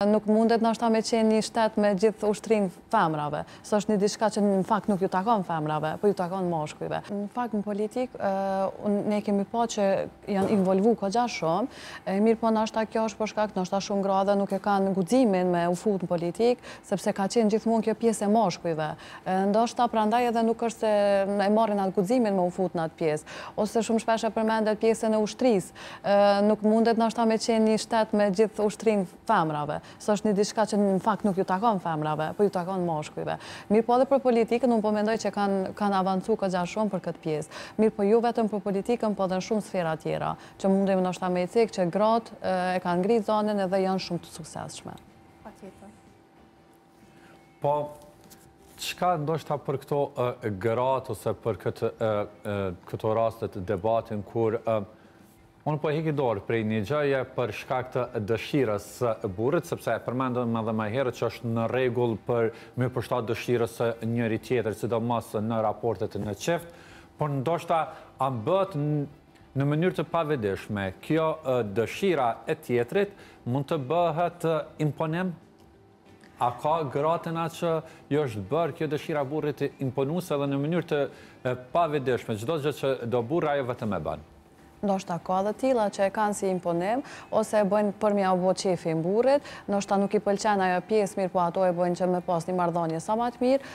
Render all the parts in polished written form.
Nuk mundet nështë me qenë një shtet me gjithë ushtrin femrave. Së është një diçka që në fakt nuk ju takon femrave, po ju takon moshkujve. Në fakt në politik, ne kemi pa që janë involvu kogja shumë, mirë po nështë kjo është për shkak, nështë shumë grada nuk e kanë guximin me u fut në politik, sepse ka qenë gjithmonë kjo pjesë e moshkujve. Ndoshta prandaj edhe nuk është se e marrin atë guximin me u fut në atë pjesë. Ose shumë shpesh e përmendet pjesën e ushtrisë. Nuk mundet nështë me qenë një shtet me gjithë ushtrin femrave. Së është një diçka që në fakt nuk ju takon femrave, po ju takon moshkujve. Mirë po edhe për politikën, unë po mendoj që kanë avancu kogja shumë për këtë pjesë. Mirë po ju vetëm për politikën, po dhe në shumë sfera tjera, që mundem nështë me i cikë që gratë e kanë ngritë zonën edhe janë shumë të suksesshme. Patjetër. Po, çka ndoshta për këto gratë ose për këto rastet debatin kur unë po heki dorë prej një gjëje për shkak të dëshirës së burrit, sepse e përmendëm edhe më herët që është në rregull për me përshtat dëshirës së njëri tjetër, sidomos në raportet në çift, por ndoshta a bëhet në mënyrë të pavedishme kjo dëshira e tjetrit mund të bëhet imponim? A ka gratëna që jo është bërë kjo dëshira burrit imponuese edhe në mënyrë të pavedishme, çdo gjë që do burri ajo vetëm e bën? Ndoshta ka dhe tilla që e kanë si imponim, ose e bëjnë për mja u bo qefi në burrit, ndoshta nuk i pëlqen ajo pjesë, mirë po ato e bëjnë që me pas një marrëdhënie sa më të mirë,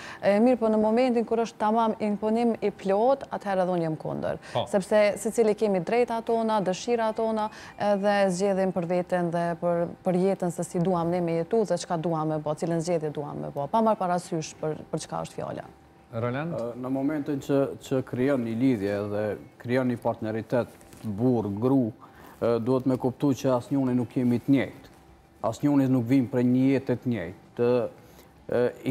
mirë po në momentin kur është tamam imponim i plot, atëherë edhe unë jam kundër. Sepse secili kemi drejtat tona, dëshirat tona, edhe zgjedhim për veten dhe për jetën se si duam ne me jetu dhe çka duam me bë, cilën zgjedhje duam me bë, pa marrë parasysh për çka është fjala. Roland? Në momentin që krijon një lidhje dhe krijon një partneritet burr, gru, duhet me kuptu që asnjëri nuk kemi të njëjtë. Asnjëri nuk vim për një jetë të njëjtë.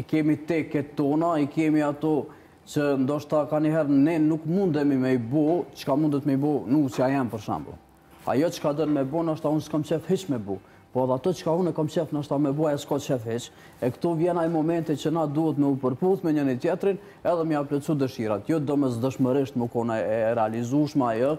I kemi teket tona, i kemi ato që ndoshta kanjëherë ne nuk mundemi me i bo, çka mundet me i bo nusja jam për shembull. Ajo çka do me bo, ndoshta unë s'kam qef hiç me bo. Po edhe ato çka unë kam qef ndoshta me bo, s'ka qef hiç. E këtu vjen ai momenti që na duhet me u përputh me njëri tjetrin, edhe me ia plotësu dëshirat. Jo domosdoshmërisht më kona e realizueshme ajo.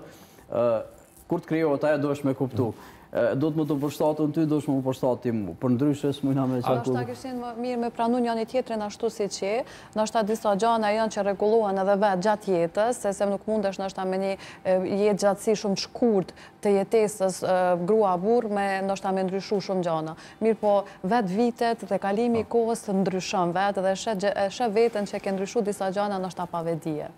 Kur të krijohet ajo duhesh me kuptu. Do të më të përshtatën ty, do të më përshtatë mu. Për ndryshe s'mujna me çfarë. Ndoshta kishin më mirë me pranu njëri tjetrin ashtu siç je. Ndoshta disa gjëra janë që rregullohen edhe vetë gjatë jetës, se nuk mundesh ndoshta me një jetë gjatësi shumë të shkurt të jetesës grua burr me ndoshta me ndryshu shumë gjëra. Mirë po vetë vitet dhe kalimi i kohës të ndryshon vetë dhe sheh veten që ke ndryshu disa gjëra ndoshta pa vedije.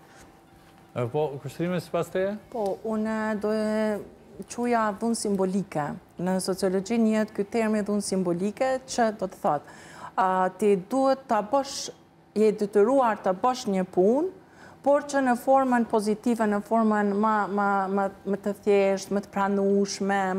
Po, kushtrime sipas teje? Po, unë do e quja dhunë simbolike. Në sociologji njihet ky termi dhunë simbolike që do të thotë, ti duhet ta bësh, je detyruar ta bësh një punë, por që në formën pozitive, në formën më të thjeshtë, më të pranueshme,